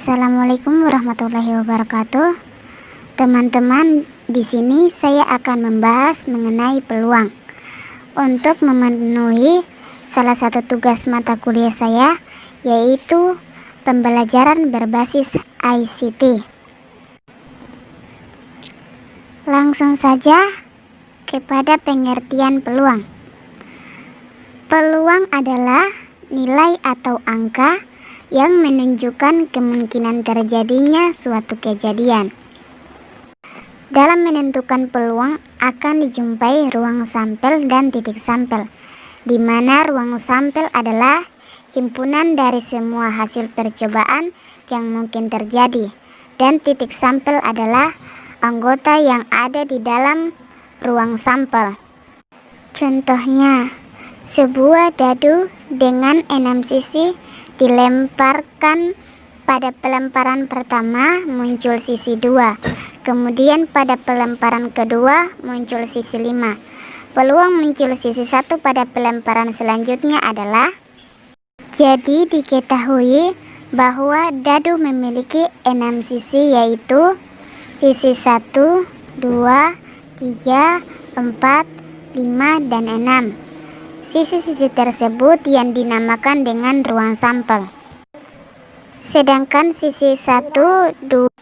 Assalamualaikum warahmatullahi wabarakatuh. Teman-teman, di sini saya akan membahas mengenai peluang. Untuk memenuhi salah satu tugas mata kuliah saya, yaitu pembelajaran berbasis ICT. Langsung saja kepada pengertian peluang. Peluang adalah nilai atau angka yang menunjukkan kemungkinan terjadinya suatu kejadian. Dalam menentukan peluang akan dijumpai ruang sampel dan titik sampel, di mana ruang sampel adalah himpunan dari semua hasil percobaan yang mungkin terjadi, dan titik sampel adalah anggota yang ada di dalam ruang sampel. Contohnya, sebuah dadu dengan 6 sisi dilemparkan. Pada pelemparan pertama muncul sisi 2, kemudian pada pelemparan kedua muncul sisi 5. Peluang muncul sisi 1 pada pelemparan selanjutnya adalah, jadi diketahui bahwa dadu memiliki 6 sisi, yaitu sisi 1, 2, 3, 4, 5, dan 6. Sisi-sisi tersebut yang dinamakan dengan ruang sampel. Sedangkan sisi 1, 2,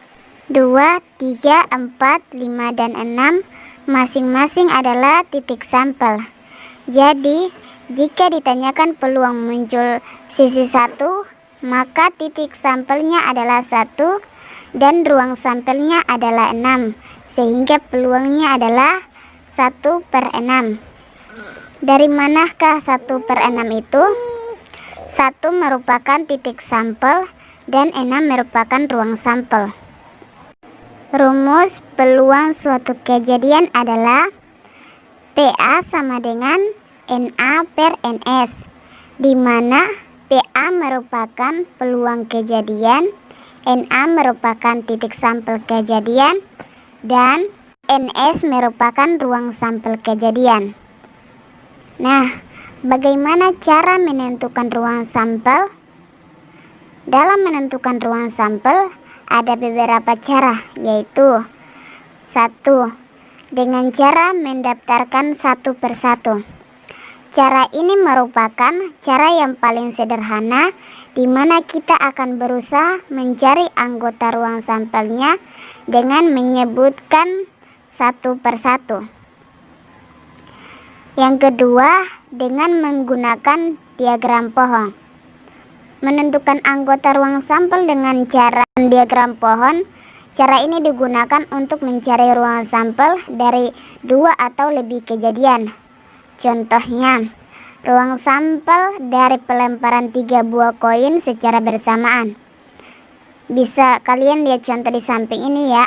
3, 4, 5, dan 6 masing-masing adalah titik sampel. Jadi, jika ditanyakan peluang muncul sisi 1, maka titik sampelnya adalah 1 dan ruang sampelnya adalah 6, sehingga peluangnya adalah 1/6. Dari manakah 1/6 itu? 1 merupakan titik sampel dan 6 merupakan ruang sampel. Rumus peluang suatu kejadian adalah PA sama dengan NA/NS, di mana PA merupakan peluang kejadian, NA merupakan titik sampel kejadian, dan NS merupakan ruang sampel kejadian. Nah, bagaimana cara menentukan ruang sampel? Dalam menentukan ruang sampel, ada beberapa cara, yaitu 1. Dengan cara mendaftarkan satu persatu. Cara ini merupakan cara yang paling sederhana, di mana kita akan berusaha mencari anggota ruang sampelnya dengan menyebutkan satu persatu. Yang kedua, dengan menggunakan diagram pohon. Menentukan anggota ruang sampel dengan cara diagram pohon. Cara ini digunakan untuk mencari ruang sampel dari 2 atau lebih kejadian. Contohnya, ruang sampel dari pelemparan 3 buah koin secara bersamaan. Bisa kalian lihat contoh di samping ini ya.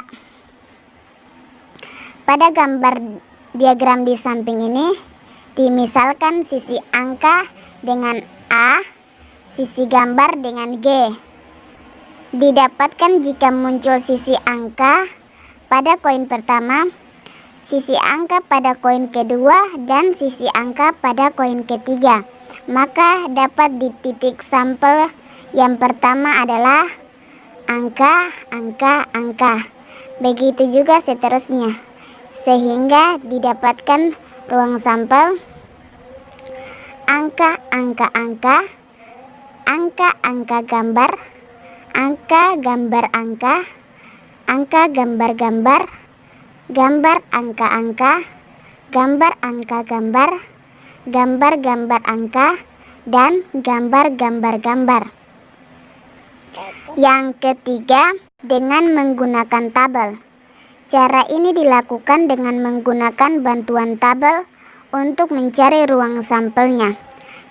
Pada gambar diagram di samping ini, dimisalkan sisi angka dengan A, sisi gambar dengan G. Didapatkan jika muncul sisi angka pada koin pertama, sisi angka pada koin kedua, dan sisi angka pada koin ketiga, maka dapat di titik sampel yang pertama adalah angka, angka, angka. Begitu juga seterusnya, sehingga didapatkan ruang sampel angka, angka, angka, angka, angka gambar, angka, gambar, angka, angka, gambar, gambar, gambar, angka, angka, gambar, angka, gambar, gambar, gambar, angka, dan gambar, gambar, gambar. Yang ketiga, dengan menggunakan tabel. Cara ini dilakukan dengan menggunakan bantuan tabel untuk mencari ruang sampelnya.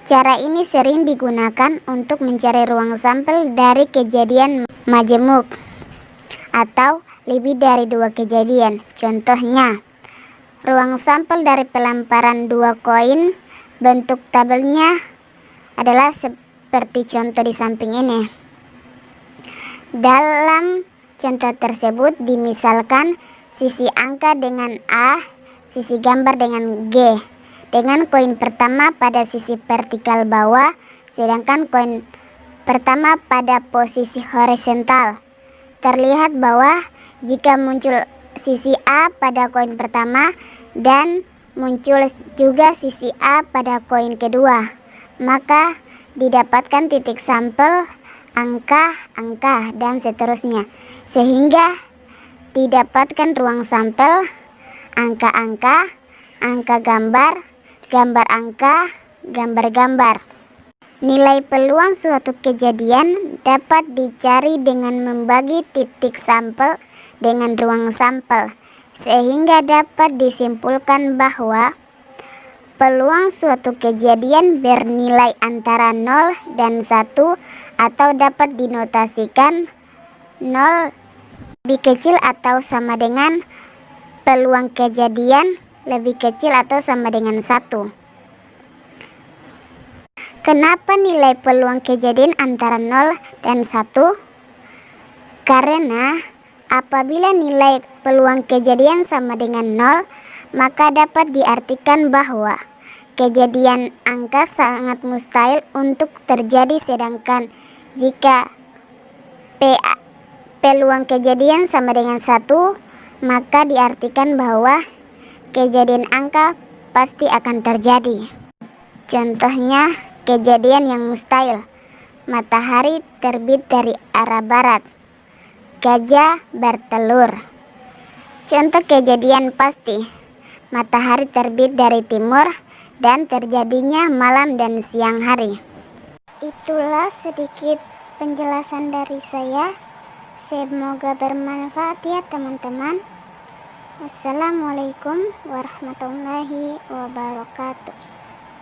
Cara ini sering digunakan untuk mencari ruang sampel dari kejadian majemuk atau lebih dari 2 kejadian. Contohnya, ruang sampel dari pelemparan 2 koin, bentuk tabelnya adalah seperti contoh di samping ini. Dalam contoh tersebut dimisalkan sisi angka dengan A, sisi gambar dengan G, dengan koin pertama pada sisi vertikal bawah, sedangkan koin Pertama, pada posisi horizontal. Terlihat bahwa jika muncul sisi A pada koin pertama dan muncul juga sisi A pada koin kedua, maka didapatkan titik sampel, angka, dan seterusnya, sehingga didapatkan ruang sampel, angka-angka, angka gambar, gambar angka, gambar-gambar. Nilai peluang suatu kejadian dapat dicari dengan membagi titik sampel dengan ruang sampel, sehingga dapat disimpulkan bahwa peluang suatu kejadian bernilai antara 0 dan 1, atau dapat dinotasikan 0 lebih kecil atau sama dengan peluang kejadian lebih kecil atau sama dengan 1. Kenapa nilai peluang kejadian antara 0 dan 1? Karena apabila nilai peluang kejadian sama dengan 0, maka dapat diartikan bahwa kejadian angka sangat mustahil untuk terjadi, sedangkan jika peluang kejadian sama dengan 1, maka diartikan bahwa kejadian angka pasti akan terjadi. Contohnya, kejadian yang mustahil: matahari terbit dari arah barat, gajah bertelur. Contoh kejadian pasti: matahari terbit dari timur dan terjadinya malam dan siang hari. Itulah sedikit penjelasan dari saya. Semoga bermanfaat ya teman-teman. Wassalamualaikum warahmatullahi wabarakatuh.